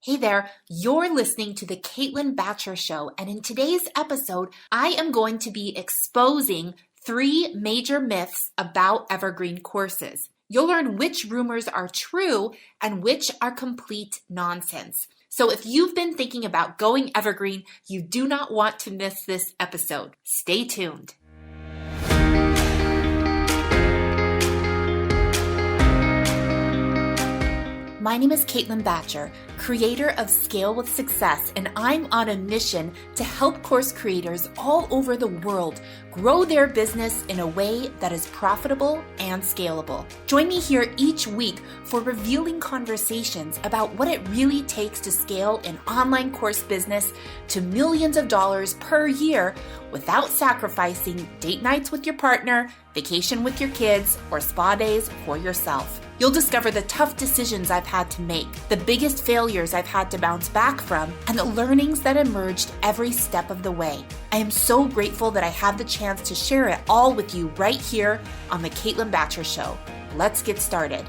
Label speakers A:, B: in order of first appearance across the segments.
A: Hey there, you're listening to the Caitlin Batcher Show, and in today's episode, I am going to be exposing 3 major myths about Evergreen courses. You'll learn which rumors are true and which are complete nonsense. So if you've been thinking about going Evergreen, you do not want to miss this episode. Stay tuned. My name is Caitlin Batcher, creator of Scale with Success, and I'm on a mission to help course creators all over the world grow their business in a way that is profitable and scalable. Join me here each week for revealing conversations about what it really takes to scale an online course business to millions of dollars per year without sacrificing date nights with your partner, vacation with your kids, or spa days for yourself. You'll discover the tough decisions I've had to make, the biggest failures I've had to bounce back from, and the learnings that emerged every step of the way. I am so grateful that I have the chance to share it all with you right here on the Caitlin Batcher Show. Let's get started.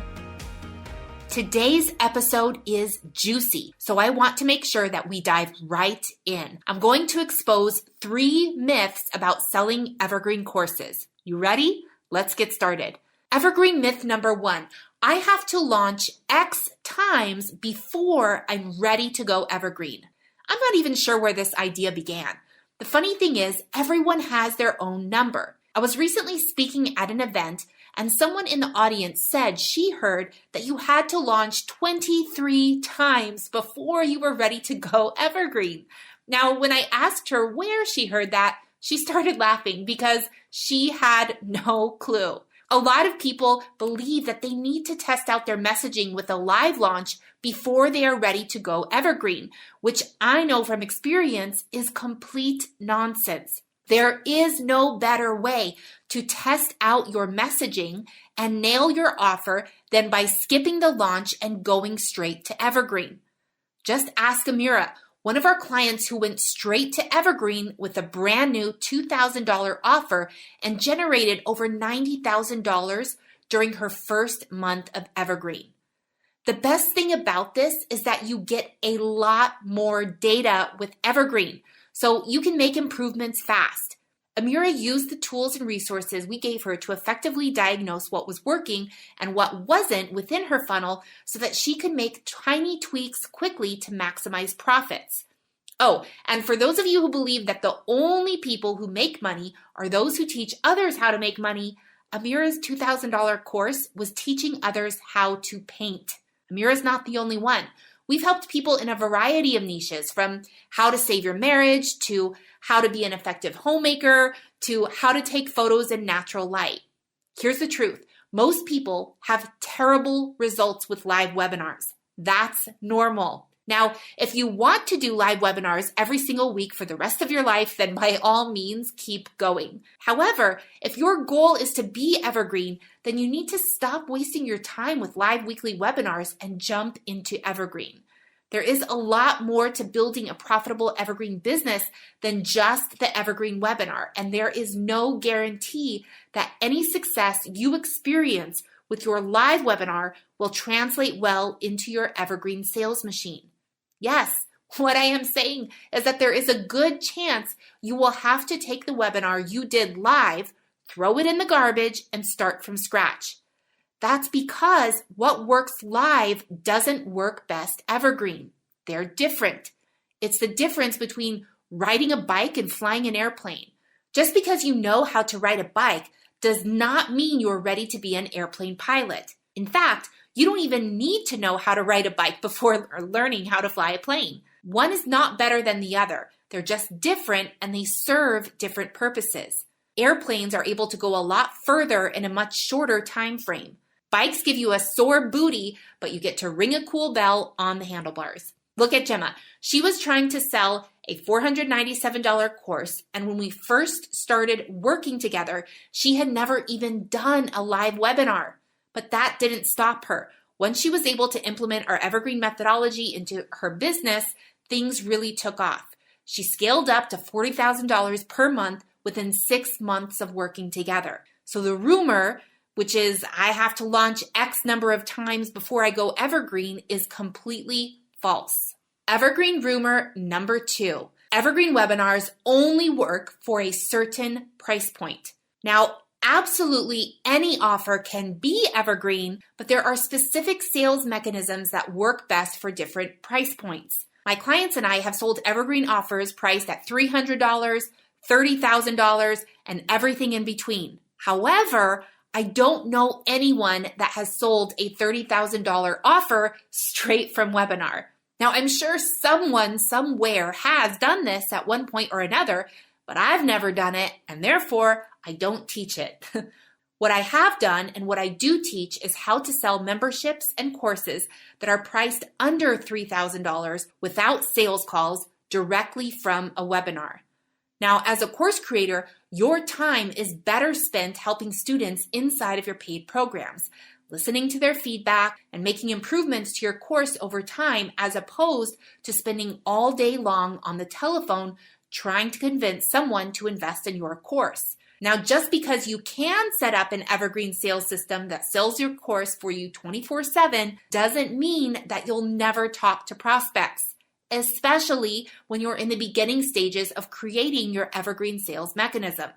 A: Today's episode is juicy, so I want to make sure that we dive right in. I'm going to expose 3 myths about selling Evergreen courses. You ready? Let's get started. Evergreen myth number 1. I have to launch X times before I'm ready to go Evergreen. I'm not even sure where this idea began. The funny thing is, everyone has their own number. I was recently speaking at an event, and someone in the audience said she heard that you had to launch 23 times before you were ready to go Evergreen. Now, when I asked her where she heard that, she started laughing because she had no clue. A lot of people believe that they need to test out their messaging with a live launch before they are ready to go Evergreen, which I know from experience is complete nonsense. There is no better way to test out your messaging and nail your offer than by skipping the launch and going straight to Evergreen. Just ask Amira, one of our clients who went straight to Evergreen with a brand new $2,000 offer and generated over $90,000 during her first month of Evergreen. The best thing about this is that you get a lot more data with Evergreen, so you can make improvements fast. Amira used the tools and resources we gave her to effectively diagnose what was working and what wasn't within her funnel so that she could make tiny tweaks quickly to maximize profits. Oh, and for those of you who believe that the only people who make money are those who teach others how to make money, Amira's $2,000 course was teaching others how to paint. Amira's not the only one. We've helped people in a variety of niches, from how to save your marriage, to how to be an effective homemaker, to how to take photos in natural light. Here's the truth. Most people have terrible results with live webinars. That's normal. Now, if you want to do live webinars every single week for the rest of your life, then by all means, keep going. However, if your goal is to be Evergreen, then you need to stop wasting your time with live weekly webinars and jump into Evergreen. There is a lot more to building a profitable Evergreen business than just the Evergreen webinar, and there is no guarantee that any success you experience with your live webinar will translate well into your Evergreen sales machine. Yes, what I am saying is that there is a good chance you will have to take the webinar you did live, throw it in the garbage, and start from scratch. That's because what works live doesn't work best Evergreen. They're different. It's the difference between riding a bike and flying an airplane. Just because you know how to ride a bike does not mean you're ready to be an airplane pilot. In fact, you don't even need to know how to ride a bike before learning how to fly a plane. One is not better than the other. They're just different and they serve different purposes. Airplanes are able to go a lot further in a much shorter time frame. Bikes give you a sore booty, but you get to ring a cool bell on the handlebars. Look at Gemma. She was trying to sell a $497 course, and when we first started working together, she had never even done a live webinar. But that didn't stop her. Once she was able to implement our Evergreen methodology into her business, things really took off. She scaled up to $40,000 per month within 6 months of working together. So the rumor, which is I have to launch X number of times before I go Evergreen, is completely false. Evergreen rumor number 2. Evergreen webinars only work for a certain price point. Now, absolutely any offer can be evergreen, but there are specific sales mechanisms that work best for different price points. My clients and I have sold evergreen offers priced at $300, $30,000, and everything in between. However, I don't know anyone that has sold a $30,000 offer straight from webinar. Now, I'm sure someone somewhere has done this at one point or another, but I've never done it, and therefore I don't teach it. What I have done and what I do teach is how to sell memberships and courses that are priced under $3,000 without sales calls directly from a webinar. Now, as a course creator, your time is better spent helping students inside of your paid programs, listening to their feedback and making improvements to your course over time, as opposed to spending all day long on the telephone trying to convince someone to invest in your course. Now, just because you can set up an evergreen sales system that sells your course for you 24/7 doesn't mean that you'll never talk to prospects, especially when you're in the beginning stages of creating your evergreen sales mechanism.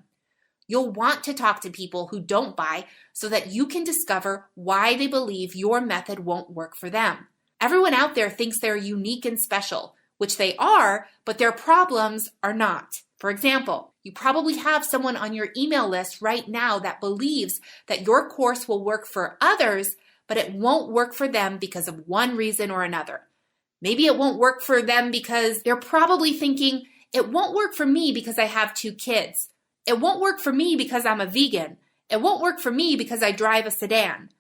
A: You'll want to talk to people who don't buy so that you can discover why they believe your method won't work for them. Everyone out there thinks they're unique and special, which they are, but their problems are not. For example, you probably have someone on your email list right now that believes that your course will work for others, but it won't work for them because of one reason or another. Maybe it won't work for them because they're probably thinking, it won't work for me because I have 2 kids. It won't work for me because I'm a vegan. It won't work for me because I drive a sedan.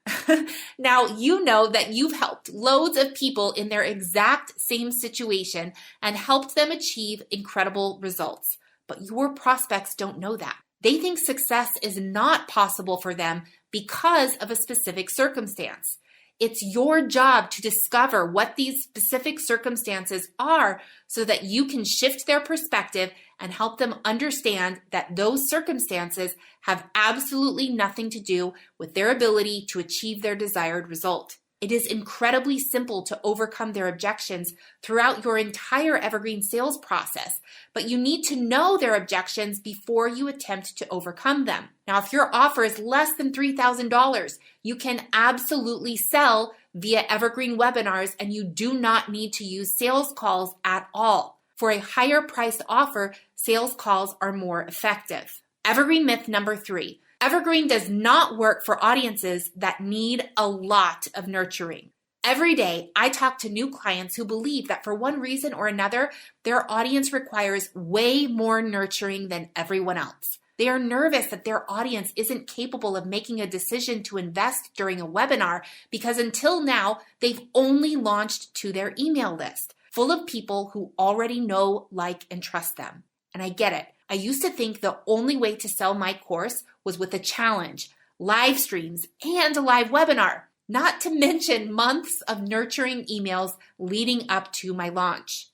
A: Now, you know that you've helped loads of people in their exact same situation and helped them achieve incredible results. But your prospects don't know that. They think success is not possible for them because of a specific circumstance. It's your job to discover what these specific circumstances are so that you can shift their perspective and help them understand that those circumstances have absolutely nothing to do with their ability to achieve their desired result. It is incredibly simple to overcome their objections throughout your entire evergreen sales process, but you need to know their objections before you attempt to overcome them. Now, if your offer is less than $3,000, you can absolutely sell via evergreen webinars, and you do not need to use sales calls at all. For a higher priced offer, sales calls are more effective. Evergreen myth number 3. Evergreen does not work for audiences that need a lot of nurturing. Every day, I talk to new clients who believe that for one reason or another, their audience requires way more nurturing than everyone else. They are nervous that their audience isn't capable of making a decision to invest during a webinar because until now, they've only launched to their email list, full of people who already know, like, and trust them. And I get it. I used to think the only way to sell my course was with a challenge, live streams, and a live webinar, not to mention months of nurturing emails leading up to my launch.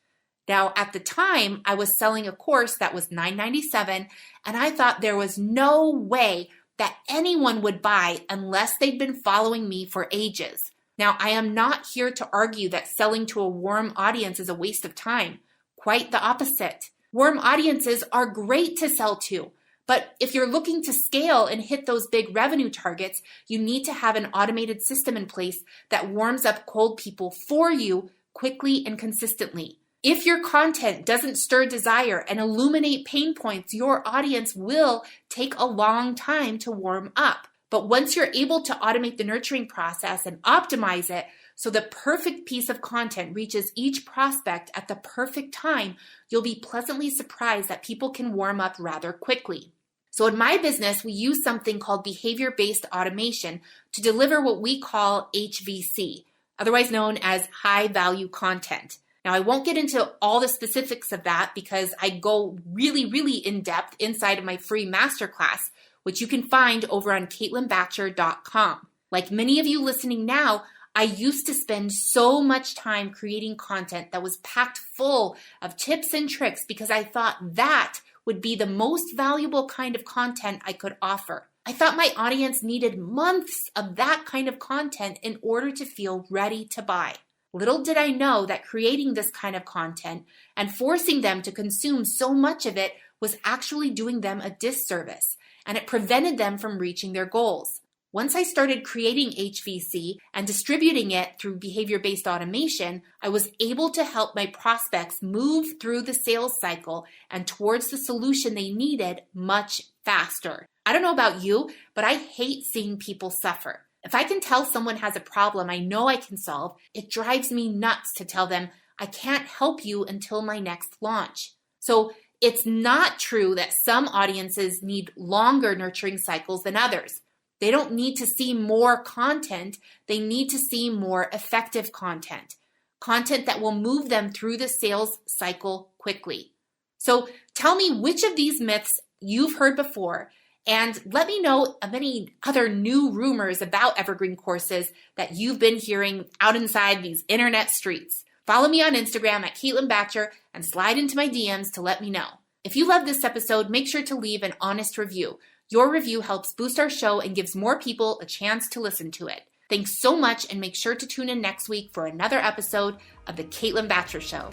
A: Now, at the time, I was selling a course that was $997, and I thought there was no way that anyone would buy unless they'd been following me for ages. Now, I am not here to argue that selling to a warm audience is a waste of time. Quite the opposite. Warm audiences are great to sell to, but if you're looking to scale and hit those big revenue targets, you need to have an automated system in place that warms up cold people for you quickly and consistently. If your content doesn't stir desire and illuminate pain points, your audience will take a long time to warm up. But once you're able to automate the nurturing process and optimize it so the perfect piece of content reaches each prospect at the perfect time, you'll be pleasantly surprised that people can warm up rather quickly. So in my business, we use something called behavior-based automation to deliver what we call HVC, otherwise known as high-value content. Now, I won't get into all the specifics of that because I go really, really in-depth inside of my free masterclass, which you can find over on CaitlinBatcher.com. Like many of you listening now, I used to spend so much time creating content that was packed full of tips and tricks because I thought that would be the most valuable kind of content I could offer. I thought my audience needed months of that kind of content in order to feel ready to buy. Little did I know that creating this kind of content and forcing them to consume so much of it was actually doing them a disservice, and it prevented them from reaching their goals. Once I started creating HVC and distributing it through behavior-based automation, I was able to help my prospects move through the sales cycle and towards the solution they needed much faster. I don't know about you, but I hate seeing people suffer. If I can tell someone has a problem I know I can solve, it drives me nuts to tell them, I can't help you until my next launch. So it's not true that some audiences need longer nurturing cycles than others. They don't need to see more content. They need to see more effective content. Content that will move them through the sales cycle quickly. So tell me which of these myths you've heard before, and let me know of any other new rumors about Evergreen courses that you've been hearing out inside these internet streets. Follow me on Instagram at Caitlin Batcher and slide into my DMs to let me know. If you love this episode, make sure to leave an honest review. Your review helps boost our show and gives more people a chance to listen to it. Thanks so much, and make sure to tune in next week for another episode of The Caitlin Batcher Show.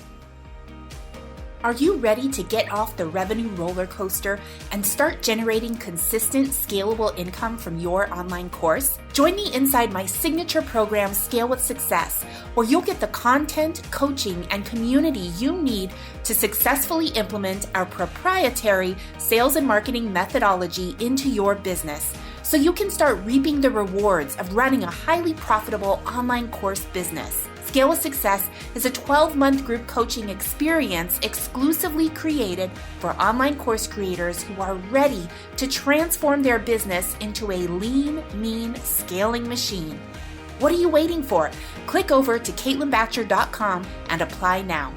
A: Are you ready to get off the revenue roller coaster and start generating consistent, scalable income from your online course? Join me inside my signature program, Scale with Success, where you'll get the content, coaching, and community you need to successfully implement our proprietary sales and marketing methodology into your business, so you can start reaping the rewards of running a highly profitable online course business. Scale with Success is a 12-month group coaching experience exclusively created for online course creators who are ready to transform their business into a lean, mean, scaling machine. What are you waiting for? Click over to CaitlinBatcher.com and apply now.